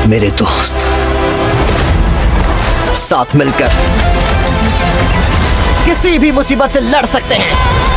मेरे दोस्त साथ मिलकर किसी भी मुसीबत से लड़ सकते हैं।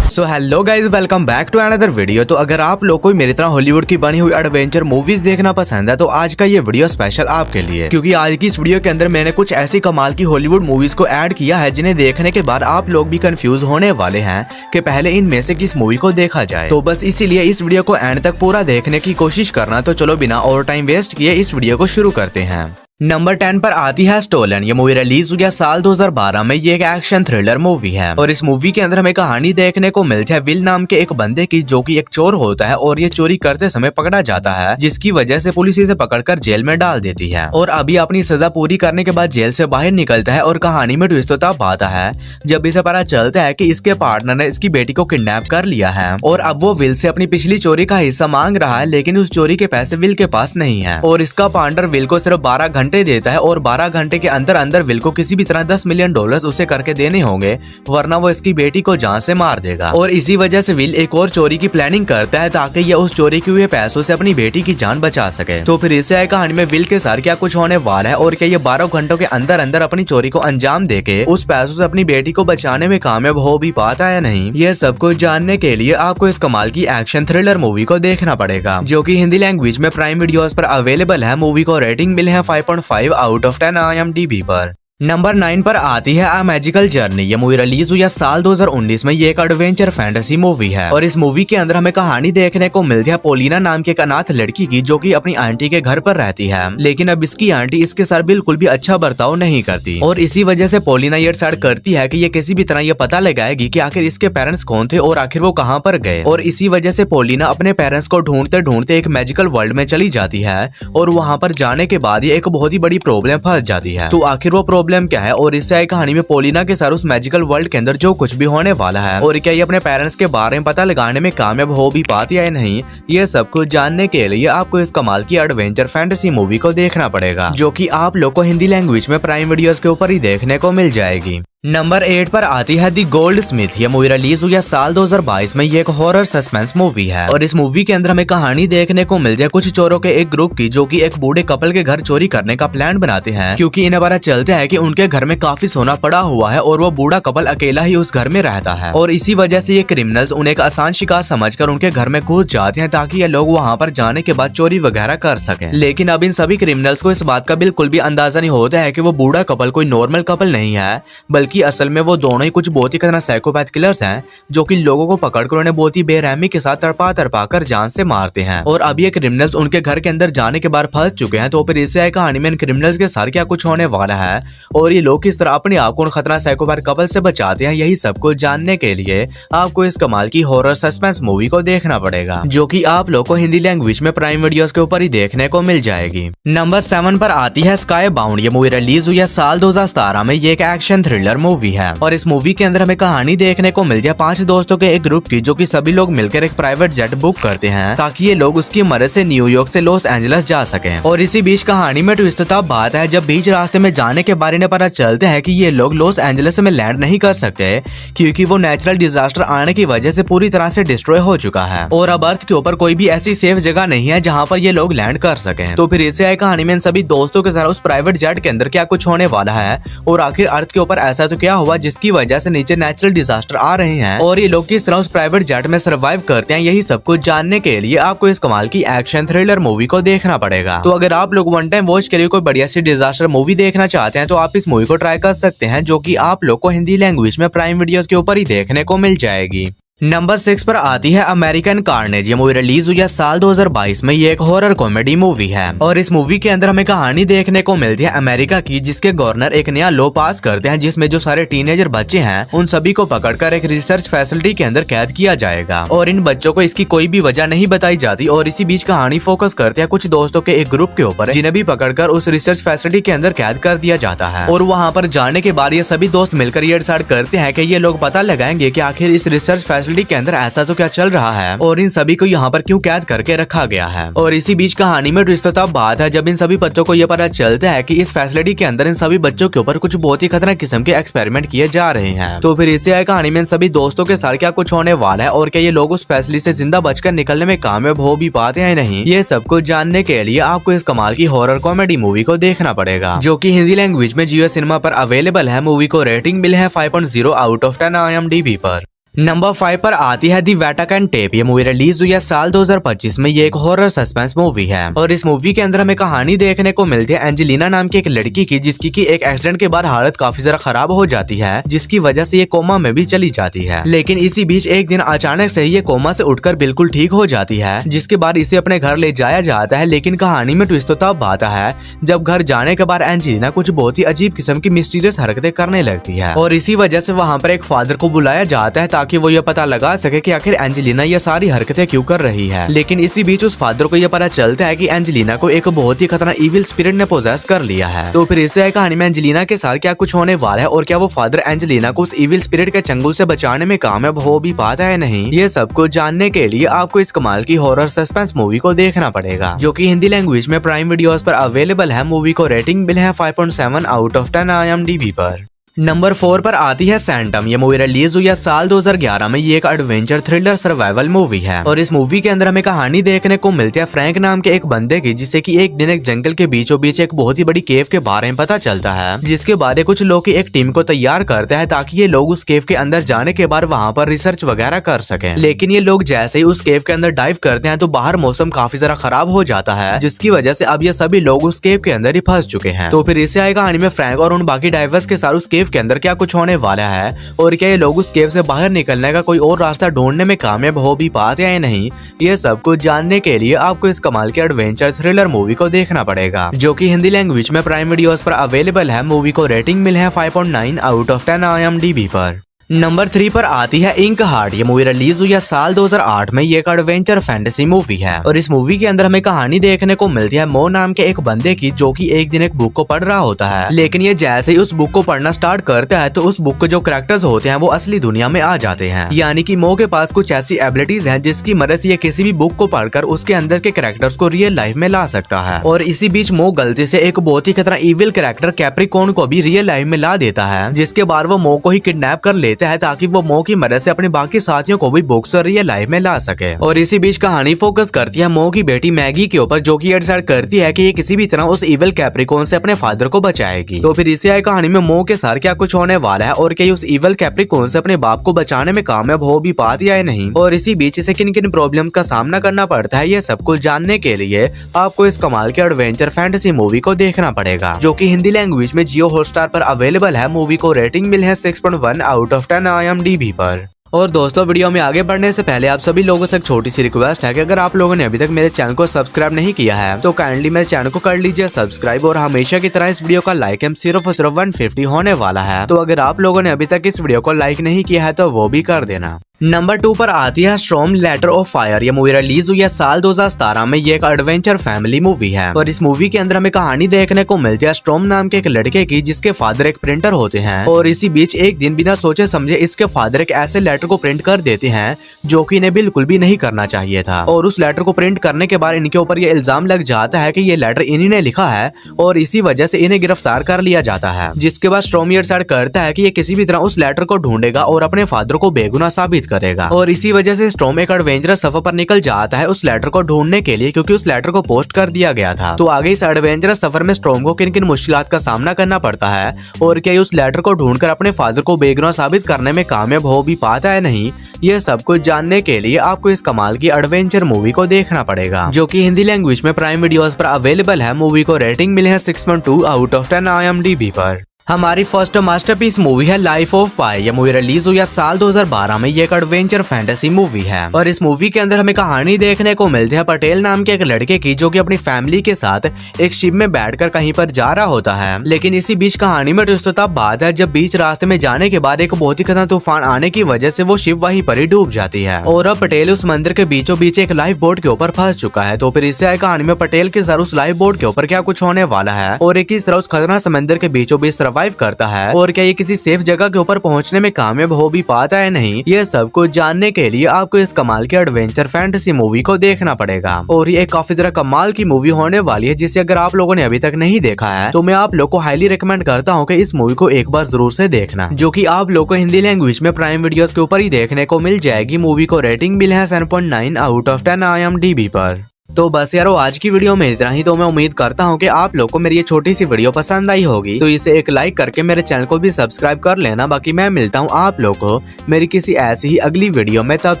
So hello guys, welcome back to another video. तो अगर आप लोग को मेरी तरह हॉलीवुड की बनी हुई एडवेंचर मूवीज देखना पसंद है तो आज का ये वीडियो स्पेशल आपके लिए, क्योंकि आज की इस वीडियो के अंदर मैंने कुछ ऐसी कमाल की हॉलीवुड मूवीज को ऐड किया है जिन्हें देखने के बाद आप लोग भी कंफ्यूज होने वाले हैं कि पहले इनमें से किस मूवी को देखा जाए। तो बस इसीलिए इस वीडियो को एंड तक पूरा देखने की कोशिश करना। तो चलो बिना और टाइम वेस्ट किए इस वीडियो को शुरू करते हैं। नंबर 10 पर आती है स्टोलन। ये मूवी रिलीज हुई साल 2012 में। ये एक एक्शन थ्रिलर मूवी है और इस मूवी के अंदर हमें कहानी देखने को मिलती है विल नाम के एक बंदे की, जो कि एक चोर होता है और ये चोरी करते समय पकड़ा जाता है, जिसकी वजह से पुलिस इसे पकड़कर जेल में डाल देती है। और अभी अपनी सजा पूरी करने के बाद जेल से बाहर निकलता है और कहानी में ट्विस्ट तब आता है जब इसे पता चलता है कि इसके पार्टनर ने इसकी बेटी को किडनैप कर लिया है और अब वो विल से अपनी पिछली चोरी का हिस्सा मांग रहा है, लेकिन उस चोरी के पैसे विल के पास नहीं है और इसका पार्टनर विल को सिर्फ 12 घंटे देता है और 12 घंटे के अंदर अंदर विल को किसी भी तरह $10 मिलियन उसे करके देने होंगे, वरना वो इसकी बेटी को जान से मार देगा। और इसी वजह से विल एक और चोरी की प्लानिंग करता है ताकि ये उस चोरी किए हुए पैसों से अपनी बेटी की जान बचा सके। तो फिर इससे कहानी में विल के साथ क्या कुछ होने वाला है और क्या ये 12 घंटों के अंदर अंदर अपनी चोरी को अंजाम देके उस पैसों से अपनी बेटी को बचाने में कामयाब हो भी पाता है नहीं, ये सब कुछ जानने के लिए आपको इस कमाल की एक्शन थ्रिलर मूवी को देखना पड़ेगा, जो कि हिंदी लैंग्वेज में प्राइम वीडियोस पर अवेलेबल है। मूवी को रेटिंग मिले है 5.5 आउट ऑफ 10 IMDb पर। नंबर 9 पर आती है अ मैजिकल जर्नी। ये मूवी रिलीज हुई है साल 2019 में। ये एक एडवेंचर फैंटेसी मूवी है और इस मूवी के अंदर हमें कहानी देखने को मिलती है पोलिना नाम के एक अनाथ लड़की की, जो कि अपनी आंटी के घर पर रहती है, लेकिन अब इसकी आंटी इसके साथ बिल्कुल भी अच्छा बर्ताव नहीं करती और इसी वजह से पोलिना ये डिसाइड करती है कि ये किसी भी तरह ये पता लगाएगी कि आखिर इसके पेरेंट्स कौन थे और आखिर वो कहाँ पर गए। और इसी वजह से पोलिना अपने पेरेंट्स को ढूंढते ढूंढते एक मैजिकल वर्ल्ड में चली जाती है और वहाँ पर जाने के बाद ये एक बहुत ही बड़ी प्रॉब्लम फंस जाती है। तो आखिर वो प्रॉब्लम क्या है और इससे कहानी में पोलिना के साथ उस मैजिकल वर्ल्ड के अंदर जो कुछ भी होने वाला है और क्या ये अपने पेरेंट्स के बारे में पता लगाने में कामयाब हो भी पाती है या नहीं, ये सब कुछ जानने के लिए आपको इस कमाल की एडवेंचर फैंटेसी मूवी को देखना पड़ेगा, जो कि आप लोग को हिंदी लैंग्वेज में प्राइम वीडियोस के ऊपर ही देखने को मिल जाएगी। नंबर 8 पर आती है दी गोल्ड स्मिथ। ये मूवी रिलीज हुई है साल 2022 में। ये एक हॉरर सस्पेंस मूवी है और इस मूवी के अंदर हमें कहानी देखने को मिलती है कुछ चोरों के एक ग्रुप की, जो कि एक बूढ़े कपल के घर चोरी करने का प्लान बनाते हैं, क्योंकि इन्हें पता चलता है कि उनके घर में काफी सोना पड़ा हुआ है और वो बूढ़ा कपल अकेला ही उस घर में रहता है। और इसी वजह से ये क्रिमिनल्स उन्हें एक आसान शिकार समझकर उनके घर में घुस जाते हैं ताकि ये लोग वहाँ पर जाने के बाद चोरी वगैरह कर सके। लेकिन अब इन सभी क्रिमिनल्स को इस बात का बिल्कुल भी अंदाजा नहीं होता है कि वो बूढ़ा कपल कोई नॉर्मल कपल नहीं है, बल्कि असल में वो दोनों ही कुछ बहुत ही खतरनाक साइकोपैथ किलर्स हैं, जो कि लोगों को पकड़कर उन्हें बहुत ही बेरहमी के साथ तड़पा कर जान से मारते हैं। और अब ये क्रिमिनल्स उनके घर के अंदर जाने के बाद फंस चुके हैं। तो फिर इससे कहानी में इन क्रिमिनल्स के साथ क्या कुछ होने वाला है और ये लोग किस तरह अपने आप को उन खतरनाक साइकोपैथ कपल से बचाते हैं, यही सब कुछ जानने के लिए आपको इस कमाल की हॉरर सस्पेंस मूवी को देखना पड़ेगा, जो कि आप लोग को हिंदी लैंग्वेज में प्राइम वीडियोस के ऊपर ही देखने को मिल जाएगी। नंबर 7 पर आती है स्काई बाउंड। ये मूवी रिलीज हुई है साल 2017 में। ये एक एक्शन थ्रिलर मूवी है और इस मूवी के अंदर हमें कहानी देखने को मिलती है 5 दोस्तों के एक ग्रुप की, जो कि सभी लोग मिलकर एक प्राइवेट जेट बुक करते हैं ताकि ये लोग उसकी मदद से न्यूयॉर्क से लॉस एंजलिस जा सकें। और इसी बीच कहानी में ट्विस्ट तब बात है जब बीच रास्ते में जाने के बारे में पता चलता है कि ये लोग लॉस एंजलिस में लैंड नहीं कर सकते, क्योंकि वो नेचुरल डिजास्टर आने की वजह से पूरी तरह से डिस्ट्रॉय हो चुका है और अब अर्थ के ऊपर कोई भी ऐसी सेफ जगह नहीं है जहाँ पर ये लोग लैंड कर सकें। तो फिर इससे कहानी में इन सभी दोस्तों के साथ उस प्राइवेट जेट के अंदर क्या कुछ होने वाला है और आखिर अर्थ के ऊपर ऐसा तो क्या हुआ जिसकी वजह से नीचे नेचुरल डिजास्टर आ रहे हैं और ये लोग किस तरह उस प्राइवेट जेट में सर्वाइव करते हैं, यही सब कुछ जानने के लिए आपको इस कमाल की एक्शन थ्रिलर मूवी को देखना पड़ेगा। तो अगर आप लोग वन टाइम वॉच के लिए कोई बढ़िया सी डिजास्टर मूवी देखना चाहते हैं तो आप इस मूवी को ट्राई कर सकते हैं, जो कि आप लोग को हिंदी लैंग्वेज में प्राइम वीडियोस के ऊपर ही देखने को मिल जाएगी। नंबर 6 पर आती है अमेरिकन कार्नेज। ये मूवी रिलीज हुई है साल 2022 में। ये एक हॉरर कॉमेडी मूवी है और इस मूवी के अंदर हमें कहानी देखने को मिलती है अमेरिका की, जिसके गवर्नर एक नया लॉ पास करते हैं जिसमें जो सारे टीनेजर बच्चे हैं उन सभी को पकड़कर एक रिसर्च फैसिलिटी के अंदर कैद किया जाएगा और इन बच्चों को इसकी कोई भी वजह नहीं बताई जाती। और इसी बीच कहानी फोकस करते हैं कुछ दोस्तों के एक ग्रुप के ऊपर, जिन्हें भी पकड़कर उस रिसर्च फैसिलिटी के अंदर कैद कर दिया जाता है। और वहाँ पर जाने के बाद ये सभी दोस्त मिलकर ये डिसाइड करते हैं कि ये लोग पता लगाएंगे कि आखिर इस रिसर्च फैसिलिटी के अंदर ऐसा तो क्या चल रहा है और इन सभी को यहाँ पर क्यों कैद करके रखा गया है। और इसी बीच कहानी में ट्विस्ट तब बात है जब इन सभी बच्चों को यह पता चलता है कि इस फैसिलिटी के अंदर इन सभी बच्चों के ऊपर कुछ बहुत ही खतरनाक किस्म के एक्सपेरिमेंट किए जा रहे हैं। तो फिर इससे कहानी में इन सभी दोस्तों के साथ क्या कुछ होने वाला है और क्या ये लोग उस फैसिलिटी से जिंदा बचकर निकलने में कामयाब हो भी पाते हैं नहीं, ये सब कुछ जानने के लिए आपको इस कमाल की हॉरर कॉमेडी मूवी को देखना पड़ेगा, जो कि हिंदी लैंग्वेज में जियो सिनेमा पर अवेलेबल है। मूवी को रेटिंग मिली है 5.0 आउट ऑफ 10 IMDb पर। नंबर 5 पर आती है दी वैटिकन टेप। ये मूवी रिलीज हुई है साल 2025 में। ये एक हॉरर सस्पेंस मूवी है और इस मूवी के अंदर हमें कहानी देखने को मिलती है एंजेलिना नाम की एक लड़की की, जिसकी की एक एक्सीडेंट के बाद हालत काफी ज्यादा खराब हो जाती है, जिसकी वजह से ये कोमा में भी चली जाती है। लेकिन इसी बीच एक दिन अचानक से ही ये कोमा से उठकर बिल्कुल ठीक हो जाती है, जिसके बाद इसे अपने घर ले जाया जाता है। लेकिन कहानी में ट्विस्ट तब आता है जब घर जाने के बाद एंजेलिना कुछ बहुत ही अजीब किस्म की मिस्टीरियस हरकतें करने लगती है और इसी वजह से वहाँ पर एक फादर को बुलाया जाता है ताकि वो ये पता लगा सके कि आखिर एंजेलिना ये सारी हरकतें क्यों कर रही है। लेकिन इसी बीच उस फादर को ये पता चलता है कि एंजेलिना को एक बहुत ही खतरनाक इविल स्पिरिट ने पोजेस कर लिया है। तो फिर इससे कहानी में एंजेलिना के साथ क्या कुछ होने वाला है और क्या वो फादर एंजेलिना को उस इविल स्पिरिट के चंगुल से बचाने में कामयाब हो भी पाता है नहीं, ये सब कुछ जानने के लिए आपको इस कमाल की हॉरर सस्पेंस मूवी को देखना पड़ेगा, जो कि हिंदी लैंग्वेज में प्राइम वीडियोस पर अवेलेबल है। मूवी को रेटिंग मिली है 5.7 आउट ऑफ 10 IMDb पर। नंबर 4 पर आती है सैंटम। ये मूवी रिलीज हुई है साल 2011 में। ये एक एडवेंचर थ्रिलर सर्वाइवल मूवी है और इस मूवी के अंदर हमें कहानी देखने को मिलती है फ्रैंक नाम के एक बंदे की, जिससे कि एक दिन एक जंगल के बीचों बीच एक बहुत ही बड़ी केव के बारे में पता चलता है, जिसके बाद कुछ लोग की एक टीम को तैयार करते हैं ताकि ये लोग उस केव के अंदर जाने के बाद वहाँ पर रिसर्च वगैरह कर सके। लेकिन ये लोग जैसे ही उस केव के अंदर डाइव करते हैं तो बाहर मौसम काफी ज्यादा खराब हो जाता है, जिसकी वजह से अब ये सभी लोग उस केव के अंदर ही फंस चुके हैं। तो फिर इससे कहानी में फ्रैंक और उन बाकी डाइवर्स के साथ उस केव के अंदर क्या कुछ होने वाला है और क्या ये लोग उस केव से बाहर निकलने का कोई और रास्ता ढूंढने में कामयाब हो भी पाते हैं या नहीं, ये सब कुछ जानने के लिए आपको इस कमाल के एडवेंचर थ्रिलर मूवी को देखना पड़ेगा, जो कि हिंदी लैंग्वेज में प्राइम वीडियोस पर अवेलेबल है। मूवी को रेटिंग मिली है 5.9 आउट ऑफ 10 IMDb पर। नंबर 3 पर आती है इंक हार्ट। ये मूवी रिलीज हुई है साल 2008 में। ये एक एडवेंचर फैंटेसी मूवी है और इस मूवी के अंदर हमें कहानी देखने को मिलती है मो नाम के एक बंदे की, जो कि एक दिन एक बुक को पढ़ रहा होता है। लेकिन ये जैसे ही उस बुक को पढ़ना स्टार्ट करता है तो उस बुक के जो कैरेक्टर्स होते हैं वो असली दुनिया में आ जाते हैं, यानी कि मो के पास कुछ ऐसी एबिलिटीज हैं जिसकी मदद से ये किसी भी बुक को पढ़कर उसके अंदर के कैरेक्टर्स को रियल लाइफ में ला सकता है। और इसी बीच मो गलती से एक बहुत ही खतरनाक इविल कैरेक्टर कैप्रिकॉर्न को भी रियल लाइफ में ला देता है, जिसके बाद वो मो को ही किडनैप कर लेता है ताकि वो मो की मदद से अपने बाकी साथियों को भी बुक्स और रियल लाइफ में ला सके। और इसी बीच कहानी फोकस करती है मो की बेटी मैगी के ऊपर, जो कि डिसाइड करती है कि ये किसी भी तरह उस इविल कैप्रिकॉर्न से अपने फादर को बचाएगी। तो फिर इसी कहानी में मो के साथ क्या कुछ होने वाला है और क्या उस इविल कैप्रिकॉर्न से अपने बाप को बचाने में कामयाब हो भी पाती है नहीं, और इसी बीच इसे किन किन प्रॉब्लम्स का सामना करना पड़ता है, ये सब कुछ जानने के लिए आपको इस कमाल के एडवेंचर फैंटेसी मूवी को देखना पड़ेगा, जो कि हिंदी लैंग्वेज में जियो हॉटस्टार पर अवेलेबल है। मूवी को रेटिंग मिली है 6.1 आउट ऑफ 10 IMDb पर। और दोस्तों, वीडियो में आगे बढ़ने से पहले आप सभी लोगों से एक छोटी सी रिक्वेस्ट है कि अगर आप लोगों ने अभी तक मेरे चैनल को सब्सक्राइब नहीं किया है तो काइंडली मेरे चैनल को कर लीजिए सब्सक्राइब, और हमेशा की तरह इस वीडियो का लाइक हम सिर्फ और सिर्फ 150 होने वाला है। तो अगर आप लोगों ने अभी तक इस वीडियो को लाइक नहीं किया है तो वो भी कर देना। नंबर 2 पर आती है स्टॉर्म लेटर ऑफ फायर। ये मूवी रिलीज हुई है साल 2017 में। ये एक एडवेंचर फैमिली मूवी है और इस मूवी के अंदर हमें कहानी देखने को मिलती है स्टॉर्म नाम के एक लड़के की, जिसके फादर एक प्रिंटर होते हैं। और इसी बीच एक दिन बिना सोचे समझे इसके फादर एक ऐसे लेटर को प्रिंट कर देते हैं जो कि इन्हें बिल्कुल भी नहीं करना चाहिए था। और उस लेटर को प्रिंट करने के बाद इनके ऊपर ये इल्जाम लग जाता है कि ये लेटर इन्हीं ने लिखा है और इसी वजह से इन्हें गिरफ्तार कर लिया जाता है। जिसके बाद स्टॉर्म ये डिसाइड करता है कि ये किसी भी तरह उस लेटर को ढूंढेगा और अपने फादर को बेगुनाह साबित करेगा। और इसी वजह से स्टॉर्म एक एडवेंचरस सफर पर निकल जाता है उस लेटर को ढूंढने के लिए, क्योंकि उस लेटर को पोस्ट कर दिया गया था। तो आगे इस एडवेंचरस सफर में स्टॉर्म को किन किन मुश्किलात का सामना करना पड़ता है और क्या उस लेटर को ढूंढकर अपने फादर को बेगुनाह साबित करने में कामयाब हो भी पाता है नहीं, ये सब कुछ जानने के लिए आपको इस कमाल की एडवेंचर मूवी को देखना पड़ेगा, जो कि हिंदी लैंग्वेज में प्राइम वीडियोस पर अवेलेबल है। मूवी को रेटिंग मिली है 6.2 आउट ऑफ 10 IMDb पर। हमारी फर्स्ट मास्टरपीस मूवी है लाइफ ऑफ पाई। यह मूवी रिलीज हुई है साल 2012 में। ये एक एडवेंचर फैंटेसी मूवी है और इस मूवी के अंदर हमें कहानी देखने को मिलती है पटेल नाम के एक लड़के की, जो कि अपनी फैमिली के साथ एक शिप में बैठकर कहीं पर जा रहा होता है। लेकिन इसी बीच कहानी में ट्विस्ट तब बात है जब बीच रास्ते में जाने के बाद एक बहुत ही खतरनाक तूफान आने की वजह से वो शिप वहीं पर ही डूब जाती है और अब पटेल उस मंदिर के बीचों बीच एक लाइफ बोट के ऊपर फंस चुका है। तो फिर इससे कहानी में पटेल के साथ उस लाइफ बोट के ऊपर क्या कुछ होने वाला है और किस तरह उस खतरनाक समंदर के बीचों बीच सरवाइव करता है और क्या ये किसी सेफ जगह के ऊपर पहुंचने में कामयाब हो भी पाता है नहीं, ये सब कुछ जानने के लिए आपको इस कमाल की एडवेंचर फैंटेसी मूवी को देखना पड़ेगा। और ये काफी जरा कमाल की मूवी होने वाली है, जिसे अगर आप लोगों ने अभी तक नहीं देखा है तो मैं आप लोग को हाईली रिकमेंड करता हूँ कि इस मूवी को एक बार जरूर से देखना, जो कि आप लोग को हिंदी लैंग्वेज में प्राइम वीडियोस के ऊपर ही देखने को मिल जाएगी। मूवी को रेटिंग मिली है 7.9 आउट ऑफ 10 IMDb पर। तो बस यारो आज की वीडियो में इतना ही। तो मैं उम्मीद करता हूँ कि आप लोग को मेरी ये छोटी सी वीडियो पसंद आई होगी, तो इसे एक लाइक करके मेरे चैनल को भी सब्सक्राइब कर लेना। बाकी मैं मिलता हूँ आप लोग को मेरी किसी ऐसी ही अगली वीडियो में, तब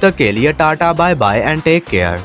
तक के लिए tata bye bye and take care.